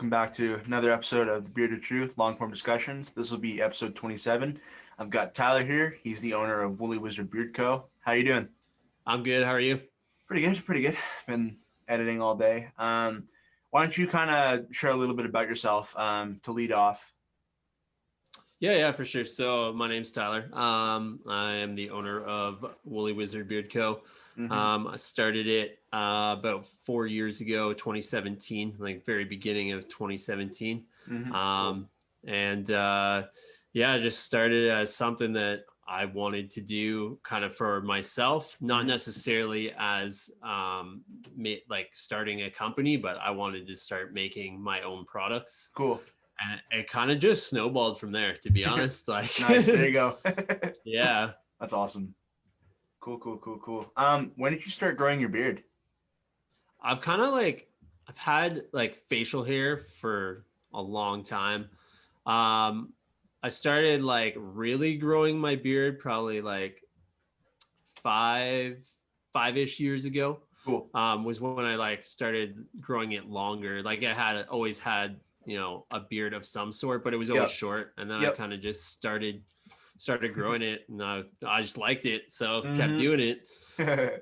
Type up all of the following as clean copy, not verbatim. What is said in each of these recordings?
welcome back to another episode of the Bearded Truth long form discussions. This will be episode 27. I've got Tyler here. He's the owner of Woolly Wizard Beard Co. How you doing? I'm good. How are you? Pretty good, pretty good. Been editing all day. Why don't you kind of share a little bit about yourself to lead off? Yeah, for sure. So my name's Tyler. I am the owner of Woolly Wizard Beard Co. I started it about 4 years ago, 2017, like very beginning of 2017. Cool. I just started as something that I wanted to do kind of for myself, not necessarily as like starting a company, but I wanted to start making my own products. Cool. And it kind of just snowballed from there, to be honest. Like, nice. There you go. Yeah. That's awesome. Cool. When did you start growing your beard? I've had like facial hair for a long time. I started like really growing my beard probably like five-ish years ago. Cool. Was when I like started growing it longer. Like I always had, a beard of some sort, but it was always short. And then I kind of just started growing it, and I just liked it, so kept doing it. Yeah,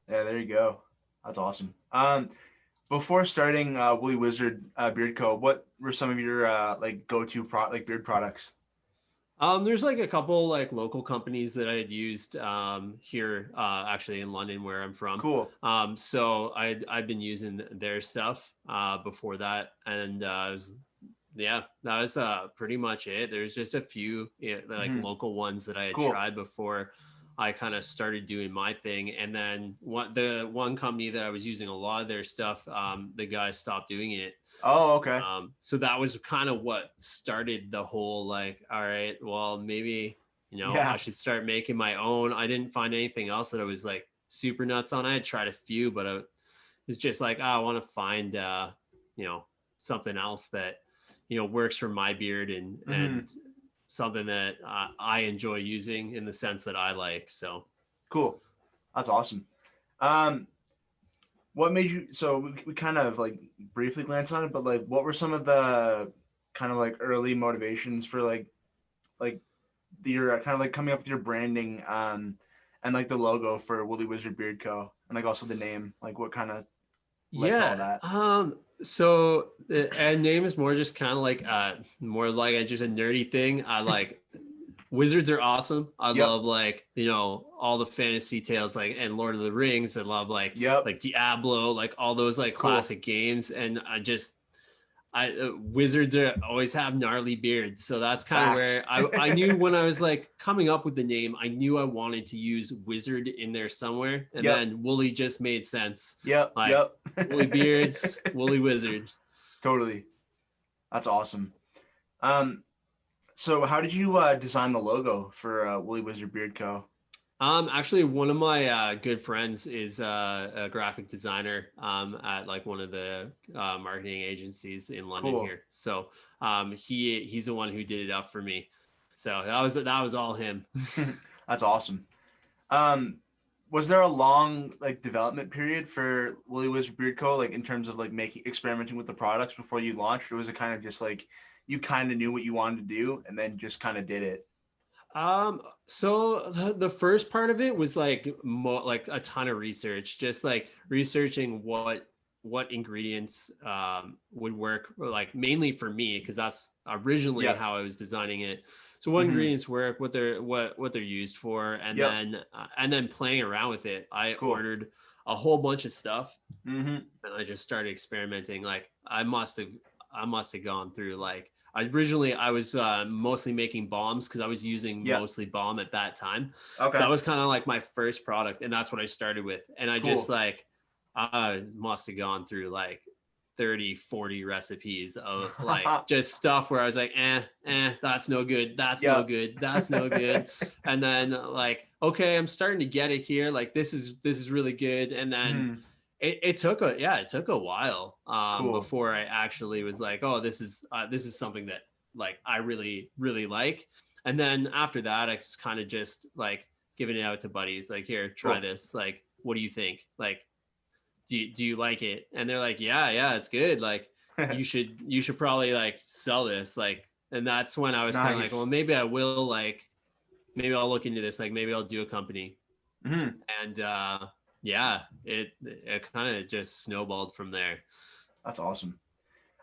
there you go. That's awesome. Before starting Woolly Wizard Beard Co., what were some of your like go-to beard products? There's like a couple like local companies that I had used here actually in London, where I'm from. Cool. So I've been using their stuff before that, and that was pretty much it. There's just a few local ones that I had tried before I kind of started doing my thing. And then the one company that I was using a lot of their stuff, the guy stopped doing it. Oh, okay. So that was kind of what started the whole like, all right, well, maybe, I should start making my own. I didn't find anything else that I was like super nuts on. I had tried a few, but it was just like, I want to find, something else that, works for my beard and something that I enjoy using in the sense that I like. So cool. That's awesome. What made you, so we kind of like briefly glanced on it, but like what were some of the kind of like early motivations for like your kind of like coming up with your branding and like the logo for Woolly Wizard Beard Co. and like also the name, like what kind of led to all that? So the name is more just kind of like just a nerdy thing. I like wizards are awesome. I love like, all the fantasy tales like and Lord of the Rings. I love like Diablo, like all those like classic games. And wizards always have gnarly beards. So that's kind of where I knew when I was like coming up with the name, I knew I wanted to use wizard in there somewhere. And then Woolly just made sense. Woolly beards, Woolly wizard. Totally. That's awesome. So how did you design the logo for Woolly Wizard Beard Co.? Actually, one of my good friends is a graphic designer at like one of the marketing agencies in London here. So he's the one who did it up for me. So that was all him. That's awesome. Was there a long like development period for Woolly Wizard Beard Co. like in terms of like experimenting with the products before you launched, or was it kind of just like you kind of knew what you wanted to do and then just kind of did it? So the first part of it was like like a ton of research, just like researching what ingredients would work, like mainly for me, because that's originally how I was designing it. So what ingredients work, what they're used for, and then playing around with it. I ordered a whole bunch of stuff, and I just started experimenting. Like I must have gone through like. Originally, I was mostly making bombs because I was using mostly balm at that time. Okay. So that was kind of like my first product, and that's what I started with. And I just like, I must have gone through like 30, 40 recipes of like just stuff where I was like, that's no good. That's no good. That's no good. And then like, okay, I'm starting to get it here. Like this is really good. And then it took a while before I actually was like, oh, this is something that like I really, really like. And then after that, I was kind of just like giving it out to buddies, like, here, try this. Like, what do you think? Like, do you like it? And they're like, yeah, it's good. Like, you should probably like sell this, like. And that's when I was kind of like, Nice. well, maybe I will, like, maybe I'll look into this, like maybe I'll do a company. Mhm. And yeah, it kind of just snowballed from there. That's awesome.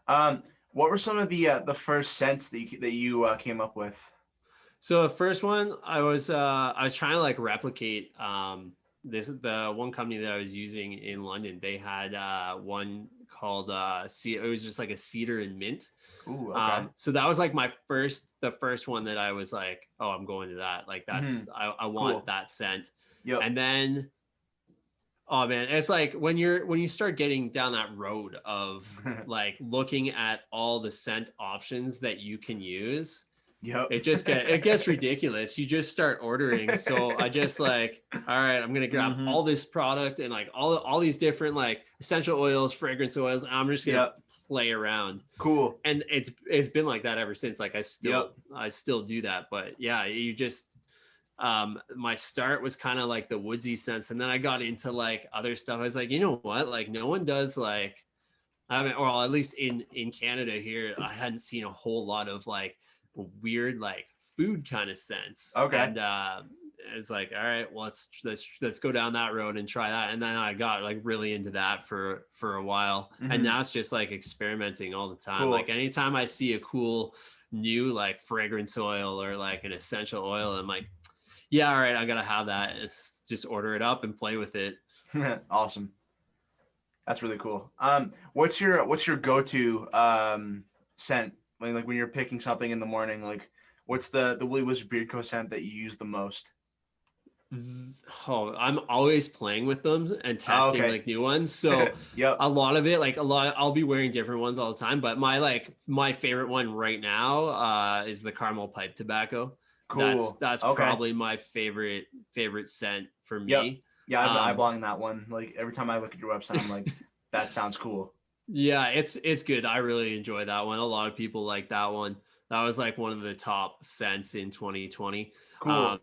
What were some of the first scents that you came up with? So the first one, I was trying to like replicate the one company that I was using in London. They had one called it was just like a cedar and mint. Ooh, okay. So that was like the first one that I was like, oh, I'm going to that. Like that's I want Cool. that scent. Yep. And then, oh man, it's like when you start getting down that road of like looking at all the scent options that you can use, Yep. it gets ridiculous. You just start ordering. So I just like, all right, I'm gonna grab all this product and like all these different like essential oils, fragrance oils, and I'm just gonna play around. Cool. And it's been like that ever since. Like I still do that. But yeah, you just my start was kind of like the woodsy sense, and then I got into like other stuff. I was like, you know what? Like no one does like, I haven't, or at least in Canada here, I hadn't seen a whole lot of like weird like food kind of sense. Okay. And it's like, all right, well let's go down that road and try that. And then I got like really into that for a while. And now it's just like experimenting all the time. Cool. Like anytime I see a cool new like fragrance oil or like an essential oil, I'm like, yeah, all right, I gotta have that. It's just order it up and play with it. Awesome. That's really cool. What's your go-to scent? Like when you're picking something in the morning, like what's the Woolly Wizard Beard Co. scent that you use the most? Oh, I'm always playing with them and testing like new ones. So a lot of it, I'll be wearing different ones all the time. But my favorite one right now is the caramel pipe tobacco. Cool. That's probably my favorite scent for me. Yeah, I've eyeballing that one. Like every time I look at your website, I'm like, that sounds cool. Yeah, it's good. I really enjoy that one. A lot of people like that one. That was like one of the top scents in 2020. Cool.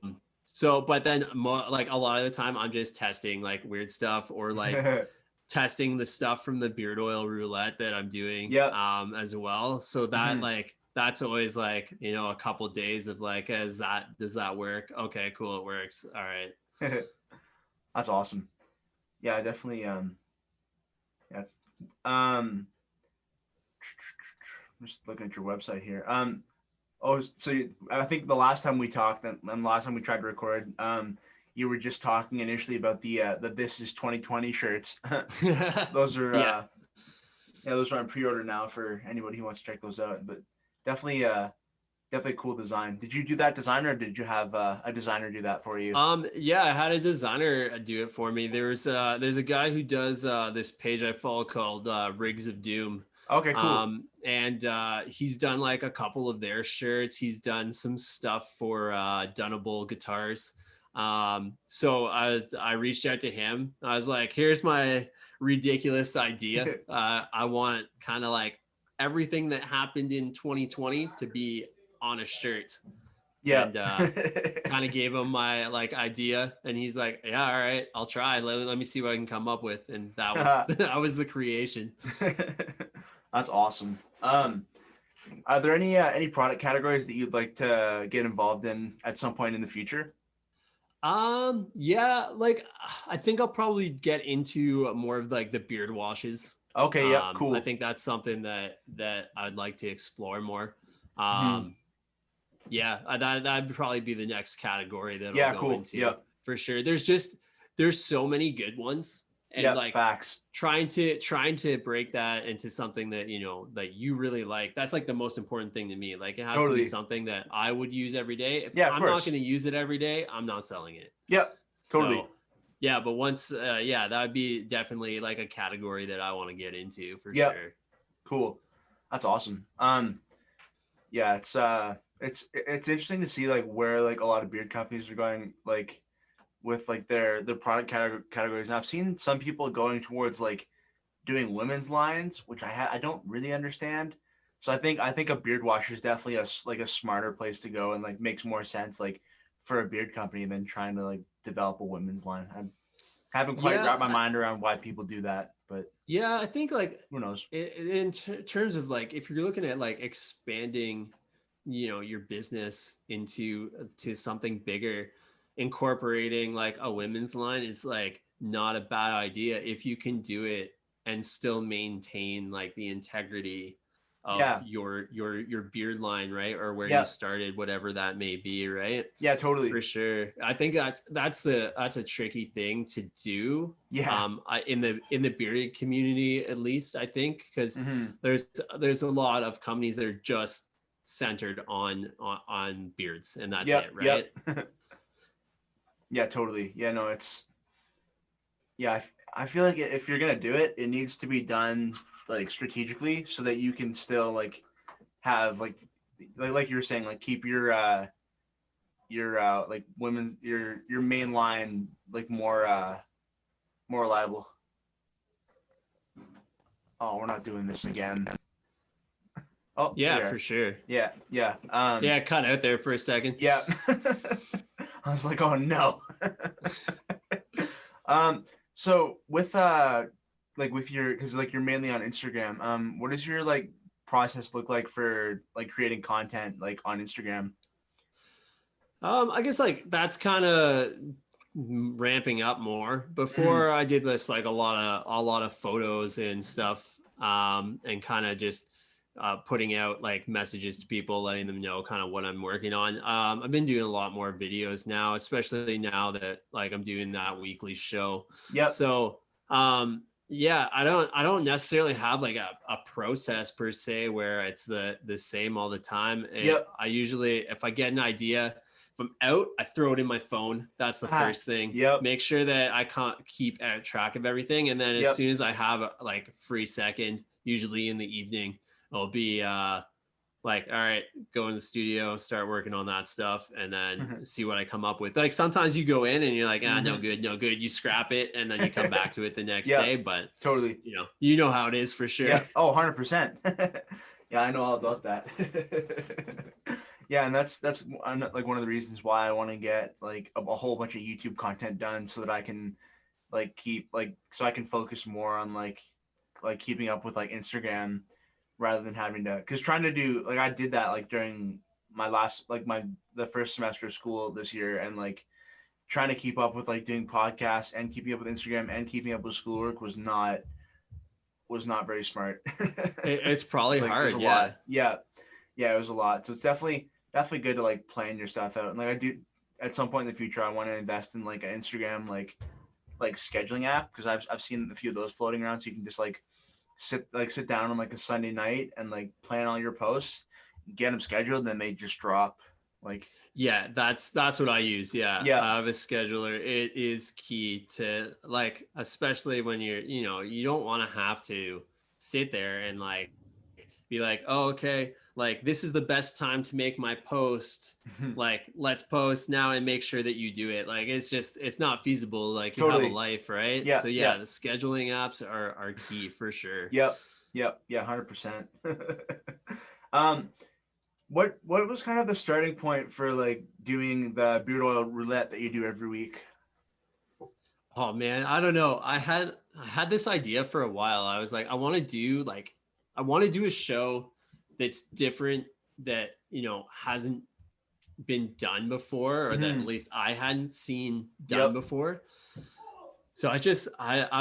So, but then like a lot of the time I'm just testing like weird stuff or like testing the stuff from the beard oil roulette that I'm doing as well. So that like, that's always like, you know, a couple of days of like, does that work? Okay, cool. It works. All right. That's awesome. Yeah, I definitely, that's, I'm just looking at your website here. I think the last time we talked and the last time we tried to record, you were just talking initially about the This Is 2020 shirts. Those are those are on pre-order now for anybody who wants to check those out. But definitely a cool design. Did you do that design or did you have a designer do that for you? Yeah, I had a designer do it for me. There's a guy who does this page I follow called Rigs of Doom. Okay, cool. And he's done like a couple of their shirts. He's done some stuff for Dunnable guitars. So I reached out to him. I was like, here's my ridiculous idea. I want kind of like everything that happened in 2020 to be on a shirt. Yeah. And kind of gave him my like idea, and he's like, yeah, all right, I'll try. Let me see what I can come up with. And that was that was the creation. That's awesome. Are there any product categories that you'd like to get involved in at some point in the future? Yeah, like I think I'll probably get into more of like the beard washes. Okay, yeah, cool. I think that's something that I'd like to explore more. Yeah, that'd probably be the next category that I'll go into for sure. There's so many good ones. And like facts. Trying to break that into something that, you know, that you really like. That's like the most important thing to me. Like it has to be something that I would use every day. If I'm not going to use it every day, I'm not selling it. Yep. Totally. So, yeah, but once that would be definitely like a category that I want to get into for sure. Cool. That's awesome. Yeah, it's interesting to see like where like a lot of beard companies are going like with like their product categories. And I've seen some people going towards like doing women's lines, which I don't really understand. So I think a beard washer is definitely a smarter place to go and like makes more sense like for a beard company than trying to like develop a women's line. I haven't quite wrapped my mind around why people do that, but Yeah, I think like Who knows? in terms of like if you're looking at like expanding, your business to something bigger, incorporating like a women's line is like not a bad idea if you can do it and still maintain like the integrity of Yeah. your beard line, right? Or where you Yeah. started, whatever that may be, right? Yeah, totally. For sure. I think that's a tricky thing to do. Yeah. In the bearded community, at least, I think, because Hmm. there's a lot of companies that are just centered on beards, and that's Yep. it, Yep. right? Yeah, totally. Yeah, no, yeah, I feel like if you're gonna do it, it needs to be done like strategically so that you can still like have like you were saying, like keep your like women's your main line like more reliable. Oh, we're not doing this again. Oh, Yeah, yeah. for sure. Yeah, yeah. Yeah, cut out there for a second. Yeah. I was like, oh no. So with like with your, because like you're mainly on Instagram, what does your like process look like for like creating content like on Instagram? I guess like that's kind of ramping up more. Mm, Before I did this like a lot of photos and stuff, and kind of just putting out like messages to people, letting them know kind of what I'm working on. I've been doing a lot more videos now, especially now that like I'm doing that weekly show. yep. So yeah, I don't necessarily have like a process per se where it's the same all the time. Yep. I usually, if I get an idea, if I'm out, I throw it in my phone. That's the Ah, first thing. yep. Make sure that I can't keep track of everything. And then as Yep. soon as I have like a free second, usually in the evening, I'll be like, all right, go in the studio, start working on that stuff, and then see what I come up with. Like sometimes you go in and you're like, no Hmm. good, no good. You scrap it and then you come back to it the next Yeah, day. But totally. you know how it is for sure. Yeah. Oh, 100%. Yeah, I know all about that. Yeah, and that's like one of the reasons why I want to get like a whole bunch of YouTube content done so that I can like keep like so I can focus more on like keeping up with like Instagram rather than having to, because trying to do like I did that like during my last like my the first semester of school this year, and like trying to keep up with like doing podcasts and keeping up with Instagram and keeping up with schoolwork was not very smart. It's It's probably like it was hard. a Yeah. lot. Yeah. Yeah, it was a lot. So it's definitely good to like plan your stuff out. And like I do at some point in the future, I want to invest in like an Instagram like scheduling app, because I've seen a few of those floating around. So you can just like sit down on like a Sunday night and like plan all your posts, get them scheduled, and then they just drop. Like Yeah, that's what I use. Yeah, yeah, I have a scheduler. It is key to like, especially when you don't want to have to sit there and like be like, oh, okay, like this is the best time to make my post. Like, let's post now and make sure that you do it. Like, it's not feasible. Like, you have a totally. life, right? Yeah, So yeah, yeah, the scheduling apps are key for sure. yep, yep, yeah, 100%. um, what was kind of the starting point for like doing the beard oil roulette that you do every week? Oh man, I don't know. I had this idea for a while. I was like, I want to do a show that's different, that hasn't been done before, or that at Mm-hmm. least I hadn't seen done Yep. before. So I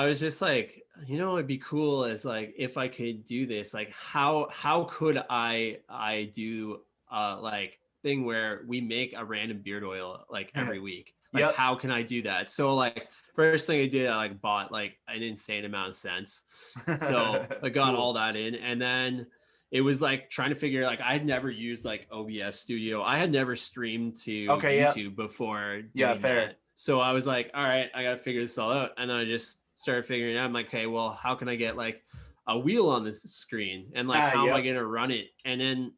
was just like, it'd be cool as like if I could do this, like how could I do like thing where we make a random beard oil like every week? Like Yep. how can I do that? So like first thing I did, I like bought like an insane amount of scents. So I got all Cool. that in, and then it was like trying to figure, like I had never used like OBS Studio. I had never streamed to Okay. Yep. YouTube before Yeah. doing Fair. that. So I was like, all right, I got to figure this all out. And then I just started figuring it out. I'm like, okay, well, how can I get like a wheel on this screen? And like, Ah. how am I Yep. going to run it? And then,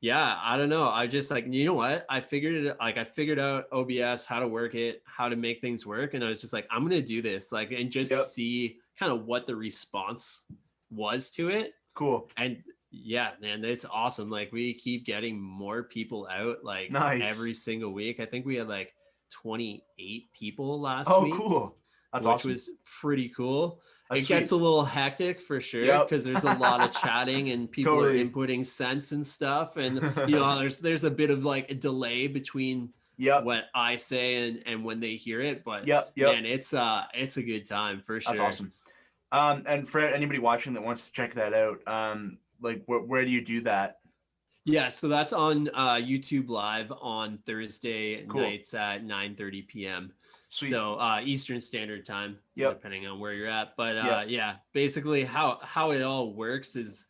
yeah, I don't know. I just like, you know what? I figured out OBS, how to work it, how to make things work. And I was just like, I'm going to do this, like, and Yep. just see kind of what the response was to it. Cool. And yeah, man, it's awesome. Like we keep getting more people out like Nice. every single week. I think we had like 28 people last Oh, week. cool. That's which awesome. was pretty cool. That's It gets sweet. a little hectic for sure Yep. because there's a lot of chatting and people are Totally. inputting cents and stuff, and there's a bit of like a delay between Yep. what I say and when they hear it. But Yep. man, it's a good time for That's sure. awesome. And for anybody watching that wants to check that out, like where do you do that? Yeah, so that's on YouTube Live on Thursday Cool. nights at 9:30 p.m. Sweet. So Eastern Standard Time, Yep. depending on where you're at. But Yep. yeah, basically how it all works is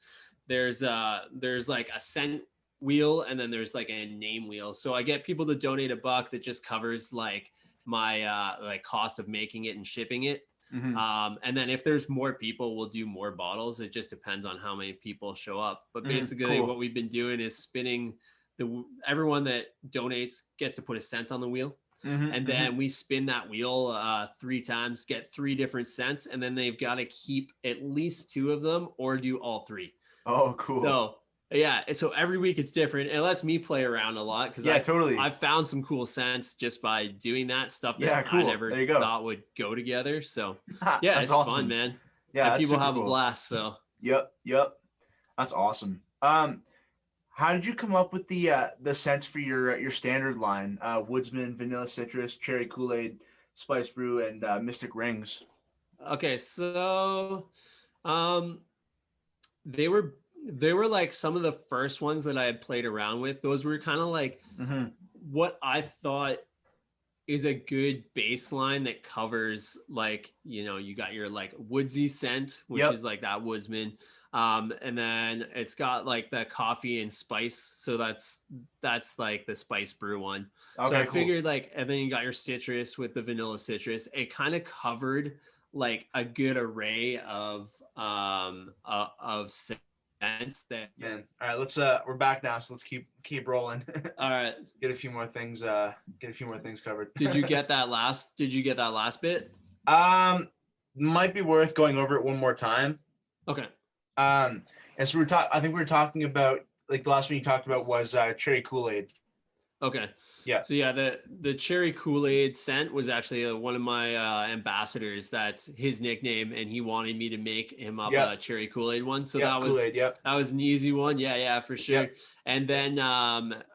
there's like a cent wheel and then there's like a name wheel. So I get people to donate $1 that just covers like my like cost of making it and shipping it. Mm-hmm. And then if there's more people, we'll do more bottles. It just depends on how many people show up. But basically, Cool. what we've been doing is spinning everyone that donates gets to put a cent on the wheel. And then we spin that wheel 3 times, get 3 different cents, and then they've got to keep at least 2 of them or do all 3. Oh, cool. So yeah, so every week it's different. It lets me play around a lot because totally. I've found some cool scents just by doing that stuff that cool. I never thought would go together. So yeah, it's awesome. Fun, man. Yeah, and people have cool. a blast. So yep, that's awesome. How did you come up with the scents for your standard line? Woodsman, Vanilla Citrus, Cherry Kool-Aid, Spice Brew, and Mystic Rings. Okay, so they were like some of the first ones that I had played around with. Those were kind of like what I thought is a good baseline that covers like, you got your like woodsy scent, which is like that Woodsman. And then it's got like the coffee and spice. So that's like the Spice Brew one. Okay, so I figured like, and then you got your citrus with the vanilla citrus. It kind of covered like a good array of scents that. Man, all right, let's we're back now, so let's keep rolling. All right, get a few more things covered. Did you get that last bit? Might be worth going over it one more time. Okay. And so I think we were talking about, like, the last one you talked about was Cherry Kool-Aid. Okay. Yeah. So yeah, the Cherry Kool-Aid scent was actually one of my ambassadors. That's his nickname, and he wanted me to make him up a Cherry Kool-Aid one. So that was an easy one. Yeah, for sure. Yep. And then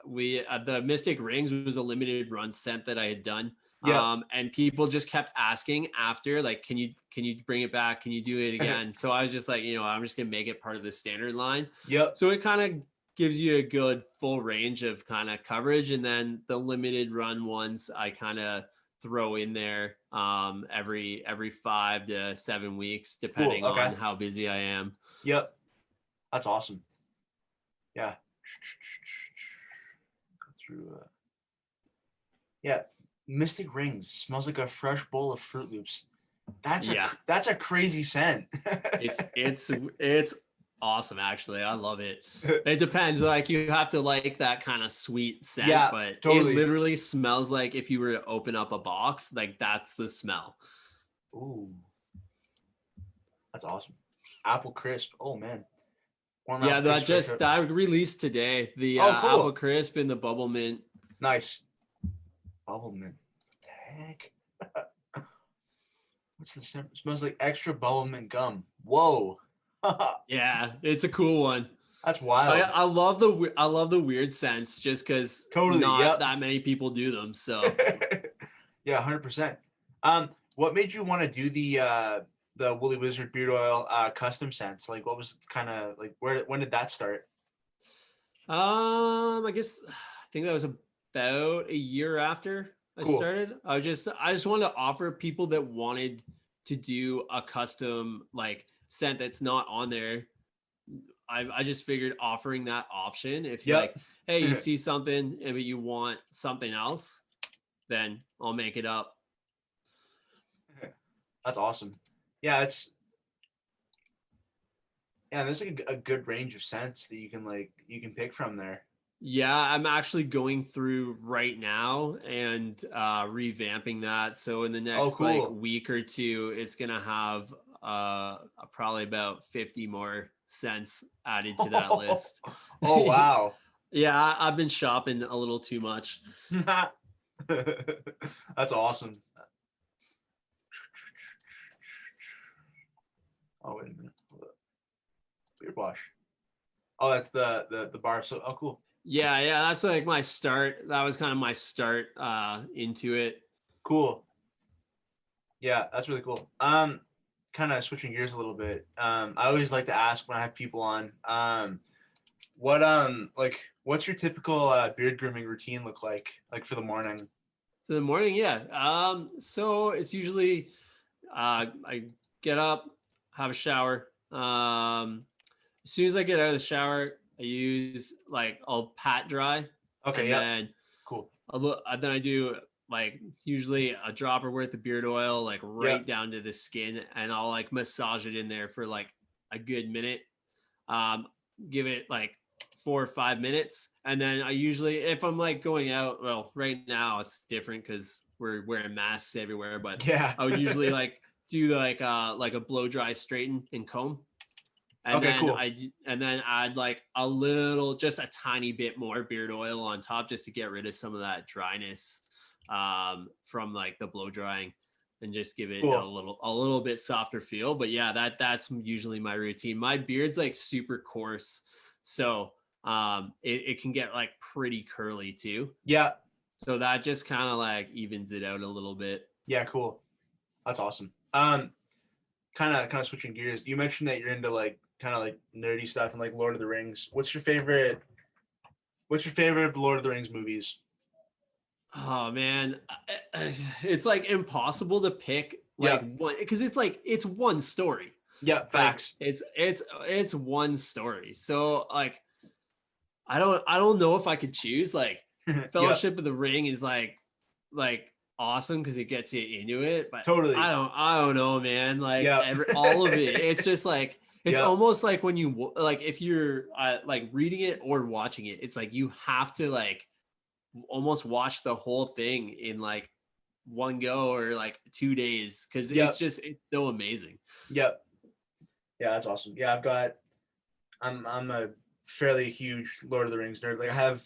we the Mystic Rings was a limited run scent that I had done. Yeah. And people just kept asking after, like, can you bring it back? Can you do it again? So I was just like, I'm just gonna make it part of the standard line. Yep. So it kind of gives you a good full range of kind of coverage, and then the limited run ones I kind of throw in there every 5 to 7 weeks, depending on how busy I am. Yep. That's awesome. Yeah. Go through. Yeah. Mystic Rings smells like a fresh bowl of Fruit Loops. That's a crazy scent. it's awesome, actually. I love it. It depends. Like, you have to like that kind of sweet scent, but totally. It literally smells like if you were to open up a box, like that's the smell. Ooh, that's awesome. Apple Crisp. Oh man. That released today. The cool. Apple Crisp and the Bubble Mint. Nice. Bubble Mint. What the heck? What's the scent? It smells like extra Bubble Mint gum. Whoa. Yeah, it's a cool one. That's wild. I love the weird scents just because not that many people do them. So yeah, 100%. What made you want to do the Woolly Wizard beard oil custom scents? Like, what was kind of like when did that start? I think that was about a year after I started. I just wanted to offer people that wanted to do a custom like scent that's not on there. I just figured offering that option, if you're like, hey, you see something but you want something else, then I'll make it up. That's awesome. Yeah, there's like a good range of scents that you can pick from there. Yeah, I'm actually going through right now and revamping that. So in the next like week or two, it's gonna have probably about 50 more scents added to that list. Oh wow. Yeah, I've been shopping a little too much. That's awesome. Oh, wait a minute. Hold up. Beard wash. Oh, that's the bar. So, oh, cool. Yeah, that's like my start. That was kind of my start into it. Cool. Yeah, that's really cool. Kind of switching gears a little bit. I always like to ask when I have people on, what's your typical beard grooming routine look like for the morning? For the morning, yeah. So it's usually I get up, have a shower. As soon as I get out of the shower, I use I'll pat dry. Okay, and then cool. Then I do usually a dropper worth of beard oil, right down to the skin, and I'll massage it in there for a good minute. Give it 4 or 5 minutes, and then I usually, if I'm going out, well, right now it's different because we're wearing masks everywhere, but yeah, I would usually do a blow dry straighten and comb. And okay, then cool. And then add a little, just a tiny bit more beard oil on top, just to get rid of some of that dryness from the blow drying, and just give it a little bit softer feel. But yeah, that's usually my routine. My beard's super coarse, so it can get pretty curly too. Yeah. So that just kind of evens it out a little bit. Yeah, cool. That's awesome. Kind of switching gears. You mentioned that you're into kind of nerdy stuff and Lord of the Rings. What's your favorite of the Lord of the Rings movies? Oh man, it's impossible to pick one, because it's one story. Yeah, facts. It's one story. So I don't know if I could choose. Fellowship of the Ring is awesome because it gets you into it, but totally. I don't know, man. All of it. It's just it's almost when you if you're reading it or watching it, it's you have to almost watch the whole thing in one go or 2 days, because it's so amazing. Yep. Yeah, that's awesome. Yeah, I'm a fairly huge Lord of the Rings nerd. I have,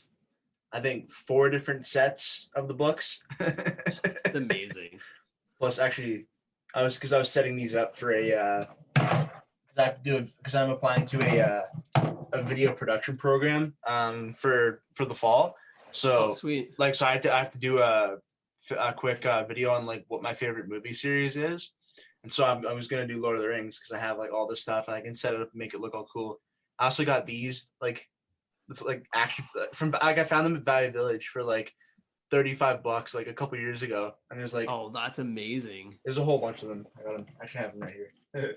I think, 4 different sets of the books. It's amazing. Plus, actually, I was setting these up for because I'm applying to a video production program for the fall. So sweet. So I have to do a quick video on what my favorite movie series is, and so I was gonna do Lord of the Rings because I have all this stuff and I can set it up and make it look all cool. I also got these it's actually from I found them at Value Village for $35 a couple years ago, and there's oh, that's amazing. There's a whole bunch of them. I got them. I actually have them right here.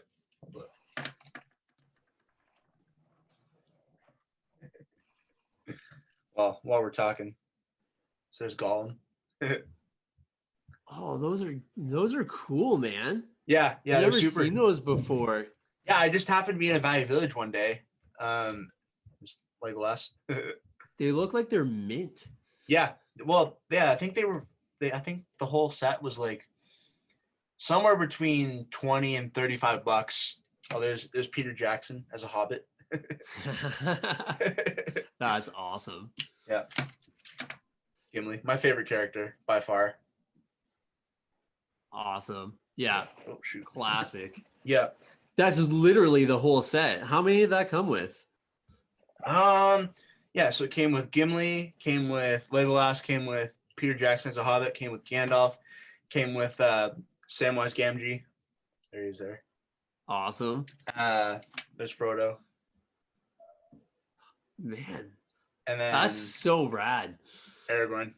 Well, while we're talking, so there's Golem. Oh, those are cool, man. Yeah, I've never seen those before. Yeah, I just happened to be in a Value Village one day. Just less. They look like they're mint. Yeah. Well, yeah, I think I think the whole set was somewhere between $20 and $35. Oh, there's Peter Jackson as a hobbit. That's awesome. Yeah. Gimli, my favorite character by far. Awesome. Yeah. Oh, shoot. Classic. Yeah. That's literally the whole set. How many did that come with? Yeah, so it came with Gimli, came with Legolas, came with Peter Jackson as a hobbit, came with Gandalf, came with Samwise Gamgee. There he is there. Awesome. There's Frodo. Man. And then that's so rad. Aragorn.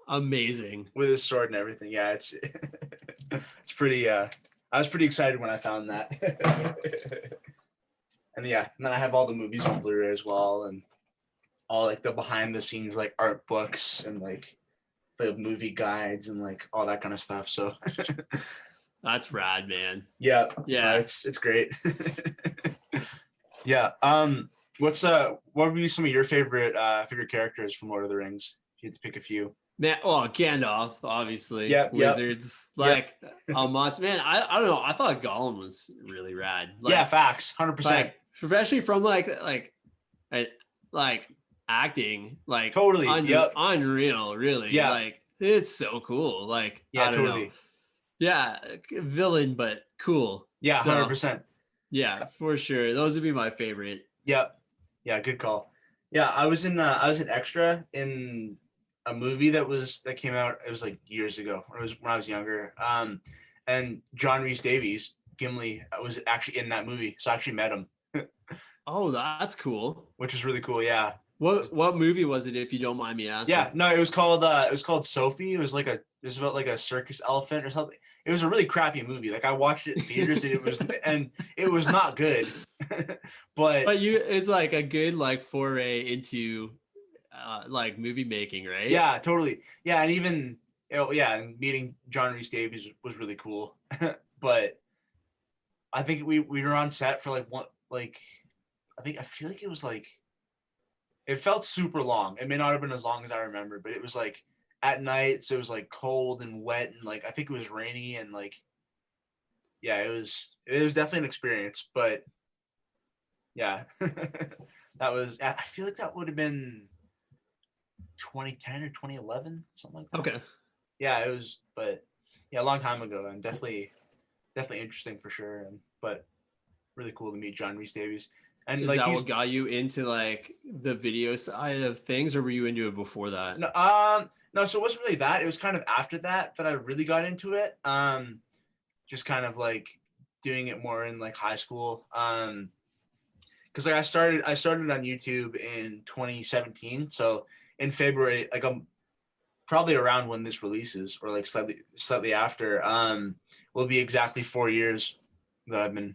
Amazing. With his sword and everything. Yeah, it's it's pretty I was pretty excited when I found that. And yeah, and then I have all the movies on Blu-ray as well, and all the behind the scenes art books and the movie guides and all that kind of stuff. So that's rad, man. Yeah. Yeah. It's great. Yeah. What would be some of your favorite characters from Lord of the Rings? If you had to pick a few. Man, Gandalf, obviously. Yeah. Wizards. A must. Man, I don't know. I thought Golem was really rad. Yeah, facts. 100%. Especially from acting. Totally. Unreal, really. Yeah. It's so cool. Yeah, I don't know. Yeah, villain, but cool. Yeah, So 100%. yeah, for sure. Those would be my favorite. Yep. Yeah, good call. Yeah, I was an extra in a movie that came out. It was like years ago. It was when I was younger. And John Rhys Davies, Gimli, was actually in that movie. So I actually met him, Oh, that's cool. which was really cool. Yeah. What movie was it, if you don't mind me Yeah, asking? no, it was called Sophie. It was about like a circus elephant or something. It was a really crappy movie. Like I watched it in theaters and it was not good. But But it's like a good like foray into like movie making, right? yeah, totally. Yeah, and even yeah, and meeting John Rhys Davies was really cool. But I think we were on set for like one like I feel like it was like it felt super long. It may not have been as long as I remember, but it was like at night, so it was like cold and wet and like I think it was rainy and like yeah, it was definitely an experience, but yeah. That was I feel like that would have been 2010 or 2011, something like that. Okay. Yeah, it was but yeah, a long time ago and definitely interesting for sure and but really cool to meet John Rhys Davies. And Is like that what he's got you into like the video side of things, or were you into it before that? no no, so it wasn't really that. It was kind of after that that I really got into it. Just kind of like doing it more in like high school. Because like I started on YouTube in 2017. So in February, like I'm probably around when this releases, or like slightly after, will be exactly 4 years that I've been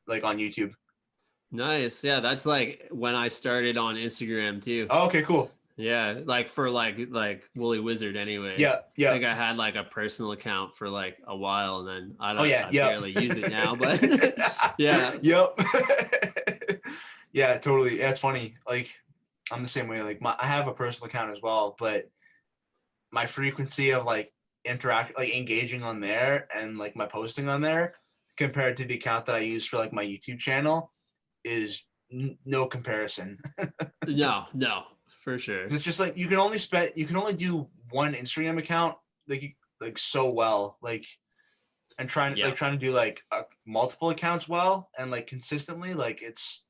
like on YouTube. Nice. Yeah, that's like when I started on Instagram too. Oh, okay, cool. Yeah, like for like Woolly Wizard Yeah, anyways. I yeah. think I had like a personal account for like a while, and then Oh yeah, I yep. barely use it now, but yeah. Yep. Yeah, totally. Yeah, it's funny. Like I'm the same way. Like I have a personal account as well, but my frequency of like engaging on there and like my posting on there compared to the account that I use for like my YouTube channel is no comparison. No, no, for sure. It's just like you can only do one Instagram account like so well and Yeah. trying to do like multiple accounts well and like consistently like it's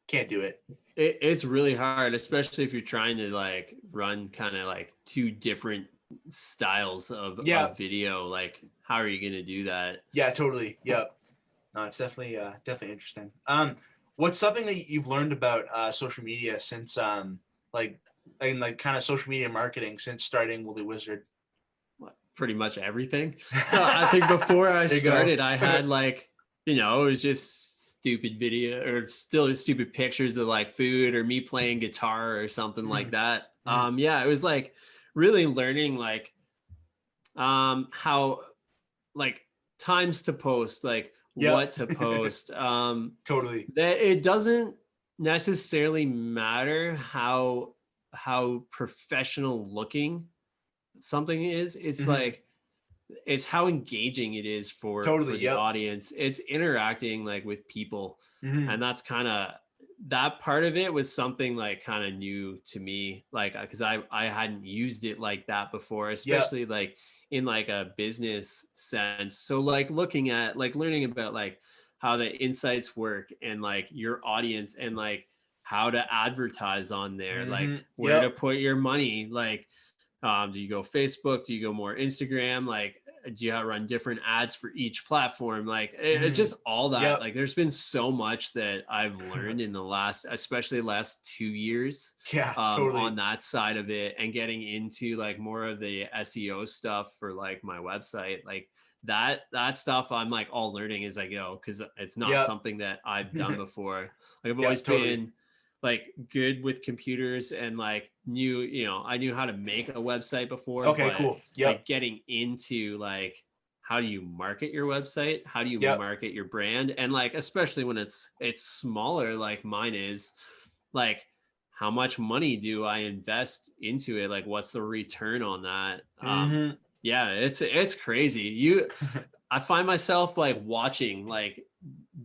can't do it. It's really hard, especially if you're trying to like run kind of like two different styles Yeah, of video. Like, how are you gonna do that? yeah, totally. Yep. No, it's definitely interesting. What's something that you've learned about social media since like like kind of social media marketing since starting Woolly Wizard? Pretty much everything. So I think before I There you go. started, I had like, it was just stupid video or still stupid pictures of like food or me playing guitar or something like that. Yeah, it was like really learning like how like times to post, like Yep. what to post. Totally. That it doesn't necessarily matter how professional looking something is. It's Hmm. like it's how engaging it is for Totally. the Yep. audience. It's interacting like with people, Hmm. and that's kind of that part of it was something like kind of new to me, like because I hadn't used it like that before, Yep. especially like in like a business sense. So like looking at like learning about like how the insights work and like your audience and like how to advertise on there, like where to Yep. put your money, like do you go Facebook? Do you go more Instagram? Like, do you run different ads for each platform? Like, it's Hmm. just all that. Yep. Like, there's been so much that I've learned in the last, especially last 2 years, Yeah. on Totally. that side of it, and getting into like more of the SEO stuff for like my website. Like that stuff, I'm like all learning as I go because it's not Yep. something that I've done before. Like, I've always Yep. Totally. been like good with computers and like I knew how to make a website before, Okay. but Cool. Yep. like getting into like how do you market your website, how do you Yep. market your brand, and like especially when it's smaller like mine is, like how much money do I invest into it, like what's the return on that. Hmm. Yeah, it's crazy. I find myself like watching like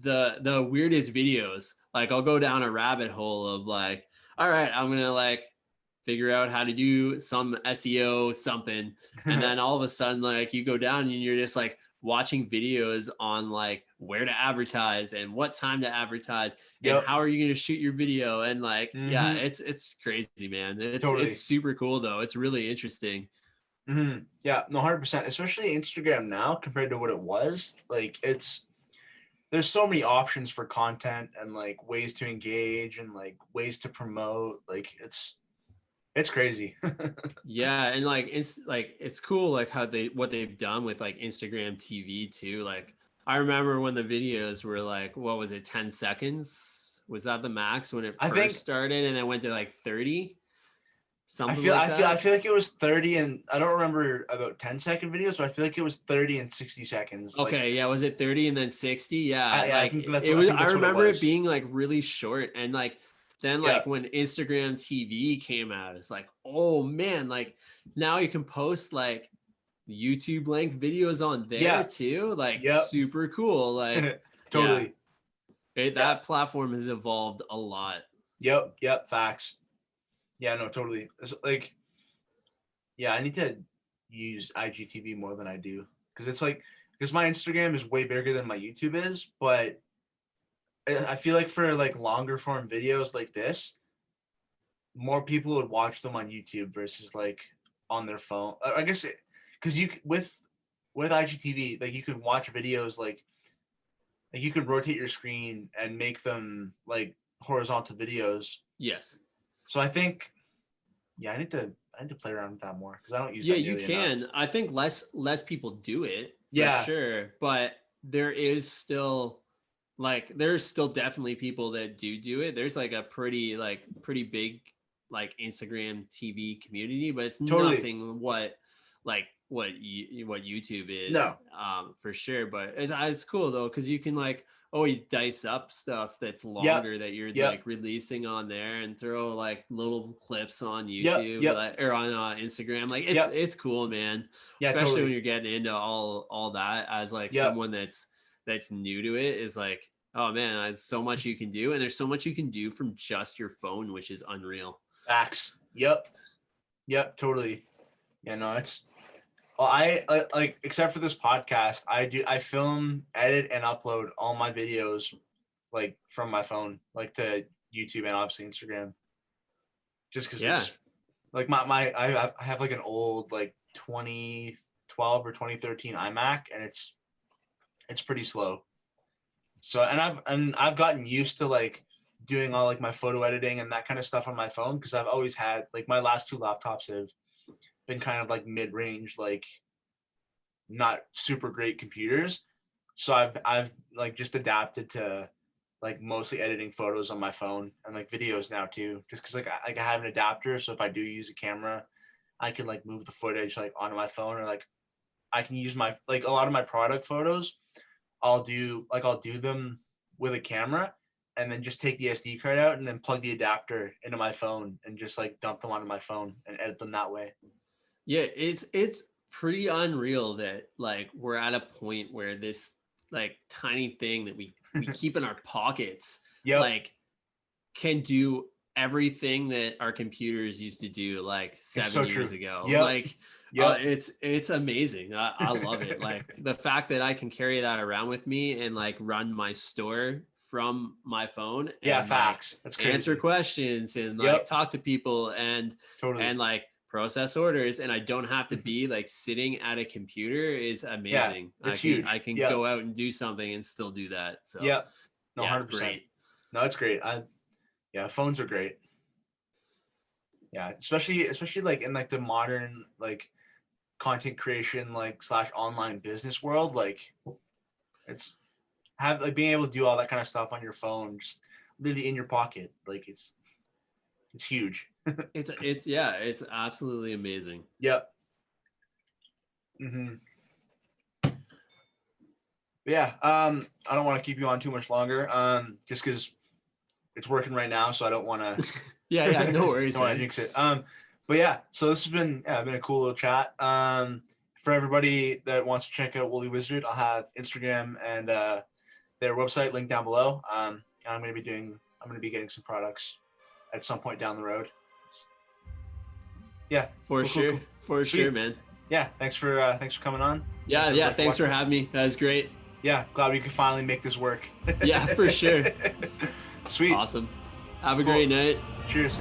the weirdest videos. Like I'll go down a rabbit hole of like, all right, I'm gonna like figure out how to do some SEO something, and then all of a sudden like you go down and you're just like, watching videos on like where to advertise and what time to advertise and Yep. how are you going to shoot your video, and like yeah, Mm-hmm. it's crazy, man. Totally. It's super cool though. It's really interesting. Mm-hmm. Yeah, no, 100%. Especially Instagram now compared to what it was. Like there's so many options for content and like ways to engage and like ways to promote. Like it's crazy. Yeah, and like it's cool like how what they've done with like Instagram TV too. Like I remember when the videos were like, what was it, 10 seconds? Was that the max when it I first think started, and then went to like 30? I Something feel like I feel I that. feel like it was 30, and I don't remember about 10-second videos, but I feel like it was 30 and 60 seconds. Like Okay, yeah, was it 30 and then 60? Yeah, I like think that's it what I was, think I that's what it remember it was. being like really short, and like then Yeah. like when Instagram TV came out, it's like, oh man, like now you can post like YouTube length videos on there Yeah. too. Like Yep. super cool. Like yeah, Totally. Yeah. that platform has evolved a lot. Yep. Yep. Facts. Yeah. No. Totally. It's like yeah, I need to use IGTV more than I do because it's like because my Instagram is way bigger than my YouTube is, but I feel like for like longer form videos like this, more people would watch them on YouTube versus like on their phone. I guess because with IGTV, like you can watch videos like you can rotate your screen and make them like horizontal videos. Yes. So I think yeah, I need to play around with that more because I don't use Yeah, that you nearly enough. can. I think less people do it for Yeah, sure, but there is still like there's still definitely people that do it. There's like a pretty big like Instagram TV community, but it's totally. nothing what like what YouTube is No. for sure. But it's cool though because you can like always dice up stuff that's Yep. longer that you're Yep. like releasing on there, and throw like little clips on Yep. YouTube Yep. like, or on Instagram. Like Yep. it's cool, man. Yeah, Especially when totally. you're getting into all that as like Yep. someone that's new to it, is like, oh man, there's so much you can do, and there's so much you can do from just your phone, which is unreal. Facts. Yep. Yep. Totally. Yeah. No, it's. Well, I like except for this podcast, I film, edit, and upload all my videos like from my phone, like to YouTube and obviously Instagram. Just because Yeah. it's like I have like an old like 2012 or 2013 iMac, and it's pretty slow. So and I've gotten used to like doing all like my photo editing and that kind of stuff on my phone because I've always had like my last two laptops have been kind of like mid-range, like not super great computers. So I've like just adapted to like mostly editing photos on my phone and like videos now too, just because like I have an adapter, so if I do use a camera, I can like move the footage like onto my phone, or like I can use my like a lot of my product photos. I'll do them with a camera and then just take the SD card out and then plug the adapter into my phone and just like dump them onto my phone and edit them that way. Yeah, it's pretty unreal that like we're at a point where this like tiny thing that we keep in our pockets Yep. like can do everything that our computers used to do like It's 7 years true. ago. Yep. Like Yep. it's amazing. I love it. Like the fact that I can carry that around with me and like run my store from my phone Yeah, and like facts. That's answer crazy. questions and like Yep. talk to people Totally. and like process orders, and I don't have to be like sitting at a computer is Yeah, amazing. it's I huge. can Yep. go out and do something and still do that. So Yep. No, yeah, it's 100%. great. No, it's great. Yeah, phones are great. Yeah, especially like in like the modern like content creation like slash online business world, like it's have like being able to do all that kind of stuff on your phone just literally in your pocket, like it's huge. It's yeah, it's absolutely amazing. Yep. Mm-hmm. Yeah. I don't want to keep you on too much longer. Just because it's working right now, so I don't want to. Yeah, no worries, Don't want to man. jinx it. But yeah, so this has been a cool little chat. For everybody that wants to check out Woolly Wizard, I'll have Instagram and their website linked down below. I'm gonna be getting some products at some point down the road. Yeah. For Cool, sure. cool. For Sweet. sure, man. Yeah. Thanks for coming on. Yeah. Thanks for having me. That was great. Yeah, glad we could finally make this work. Yeah, for sure. Sweet. Awesome. Have a great night. Cheers.